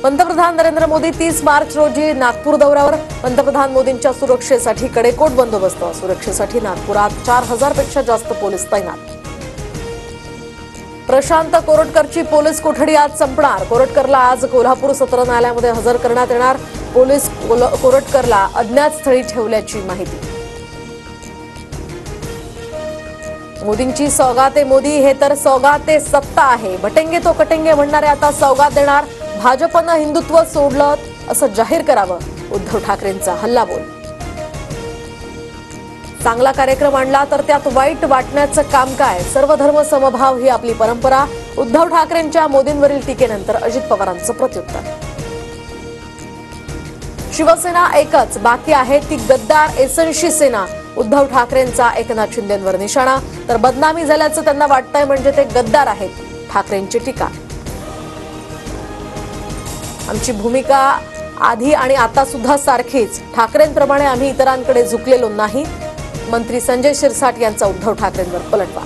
पंतप्रधान नरेंद्र मोदी 30 मार्च रोजी नागपूर दौऱ्यावर. पंतप्रधान मोदींच्या सुरक्षेसाठी कडेकोट बंदोबस्त. सुरक्षेसाठी नागपुरात 4000 पेक्षा जास्त पोलीस तैनात. प्रशांत कोरटकरची पोलीस कोठडी आज संपणार. कोरटकरला आज कोल्हापूर सत्र न्यायालयामध्ये हजर करण्यात येणार. पोलीस कोरटकरला अज्ञात स्थळी ठेवल्याची माहिती. मोदींची सौगाते मोदी हे तर सौगाते सत्ता आहे. भटेंगे तो कटेंगे म्हणणारे आता सौगात देणार. भाजपनं हिंदुत्व सोडलं असं जाहीर करावं. उद्धव ठाकरेंचा हल्लाबोल. चांगला कार्यक्रम आणला तर त्यात वाईट वाटण्याचं काम काय. सर्वधर्म समभाव ही आपली परंपरा. उद्धव ठाकरेंच्या मोदींवरील टीकेनंतर अजित पवारांचं प्रत्युत्तर. शिवसेना एकच बाकी आहे ती गद्दार एसनशी सेना. उद्धव ठाकरेंचा एकनाथ शिंदेंवर निशाणा. तर बदनामी झाल्याचं त्यांना वाटतंय म्हणजे ते गद्दार आहेत. ठाकरेंची टीका. आमची भूमिका आधी आणि आता सुद्धा सारखीच. ठाकरेंप्रमाणे आम्ही इतरांकडे झुकलेलो नाही. मंत्री संजय शिरसाट यांचा उद्धव ठाकरेंवर पलटवार.